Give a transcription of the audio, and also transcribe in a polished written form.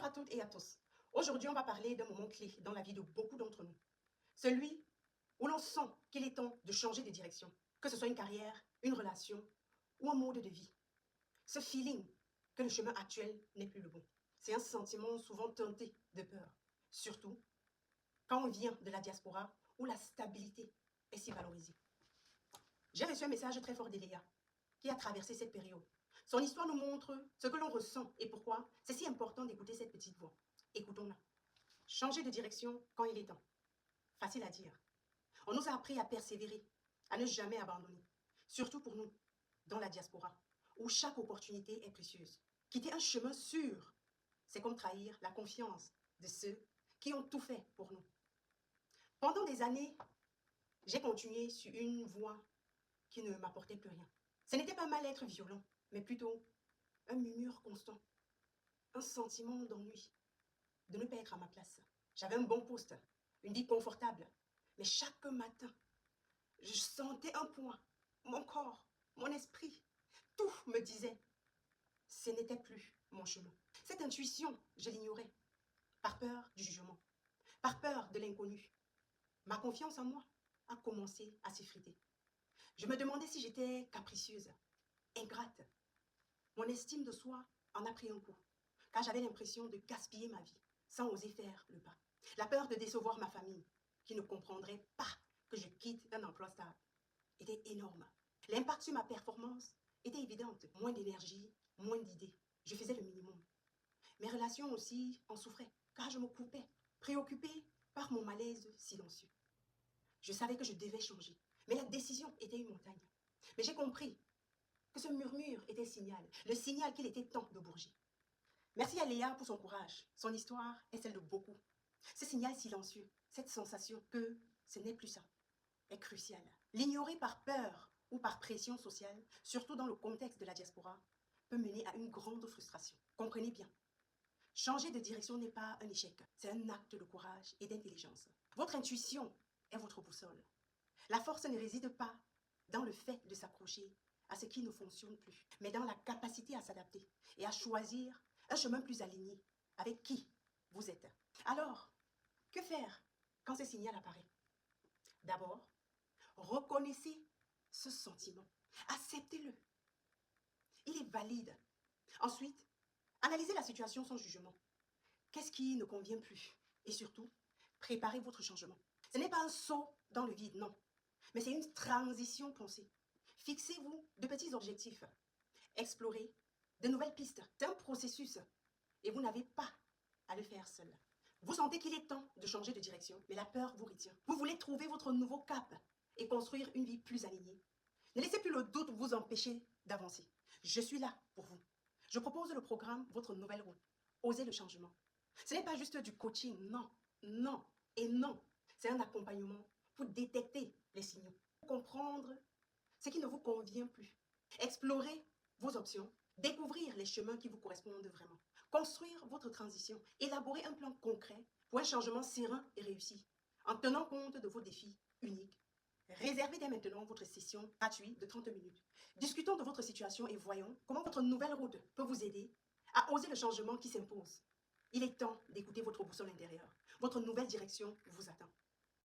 à toutes et à tous. Aujourd'hui, on va parler d'un moment clé dans la vie de beaucoup d'entre nous. Celui où l'on sent qu'il est temps de changer de direction, que ce soit une carrière, une relation ou un mode de vie. Ce feeling que le chemin actuel n'est plus le bon. C'est un sentiment souvent teinté de peur, surtout quand on vient de la diaspora où la stabilité est si valorisée. J'ai reçu un message très fort d'Eléa qui a traversé cette période. Son histoire nous montre ce que l'on ressent et pourquoi c'est si important d'écouter cette petite voix. Écoutons-la. Changer de direction quand il est temps. Facile à dire. On nous a appris à persévérer, à ne jamais abandonner. Surtout pour nous, dans la diaspora, où chaque opportunité est précieuse. Quitter un chemin sûr, c'est comme trahir la confiance de ceux qui ont tout fait pour nous. Pendant des années, j'ai continué sur une voie qui ne m'apportait plus rien. Ce n'était pas mal-être violent, mais plutôt un murmure constant, un sentiment d'ennui, de ne pas être à ma place. J'avais un bon poste, une vie confortable, mais chaque matin, je sentais un poids, mon corps, mon esprit, tout me disait, ce n'était plus mon chemin. Cette intuition, je l'ignorais, par peur du jugement, par peur de l'inconnu. Ma confiance en moi a commencé à s'effriter. Je me demandais si j'étais capricieuse, ingrate. Mon estime de soi en a pris un coup, car j'avais l'impression de gaspiller ma vie sans oser faire le pas. La peur de décevoir ma famille, qui ne comprendrait pas que je quitte un emploi stable, était énorme. L'impact sur ma performance était évidente. Moins d'énergie, moins d'idées. Je faisais le minimum. Mes relations aussi en souffraient, car je me coupais, préoccupée par mon malaise silencieux. Je savais que je devais changer, mais la décision était une montagne. Mais j'ai compris que ce murmure était le signal qu'il était temps de bouger. Merci à Léa pour son courage. Son histoire est celle de beaucoup. Ce signal silencieux, cette sensation que ce n'est plus ça, est crucial. L'ignorer par peur ou par pression sociale, surtout dans le contexte de la diaspora, peut mener à une grande frustration. Comprenez bien, changer de direction n'est pas un échec, c'est un acte de courage et d'intelligence. Votre intuition est votre boussole. La force ne réside pas dans le fait de s'accrocher à ce qui ne fonctionne plus, mais dans la capacité à s'adapter et à choisir un chemin plus aligné avec qui vous êtes. Alors, que faire quand ce signal apparaît? D'abord, reconnaissez ce sentiment. Acceptez-le. Il est valide. Ensuite, analysez la situation sans jugement. Qu'est-ce qui ne convient plus? Et surtout, préparez votre changement. Ce n'est pas un saut dans le vide, non. Mais c'est une transition pensée. Fixez-vous de petits objectifs. Explorez de nouvelles pistes. C'est un processus. Et vous n'avez pas à le faire seul. Vous sentez qu'il est temps de changer de direction, mais la peur vous retient. Vous voulez trouver votre nouveau cap et construire une vie plus alignée. Ne laissez plus le doute vous empêcher d'avancer. Je suis là pour vous. Je propose le programme Votre Nouvelle Route. Osez le changement. Ce n'est pas juste du coaching, non, non et non. C'est un accompagnement pour détecter les signaux, pour comprendre ce qui ne vous convient plus. Explorer vos options, découvrir les chemins qui vous correspondent vraiment, construire votre transition, élaborer un plan concret pour un changement serein et réussi, en tenant compte de vos défis uniques. Réservez dès maintenant votre session gratuite de 30 minutes. Discutons de votre situation et voyons comment votre nouvelle route peut vous aider à oser le changement qui s'impose. Il est temps d'écouter votre boussole intérieure. Votre nouvelle direction vous attend.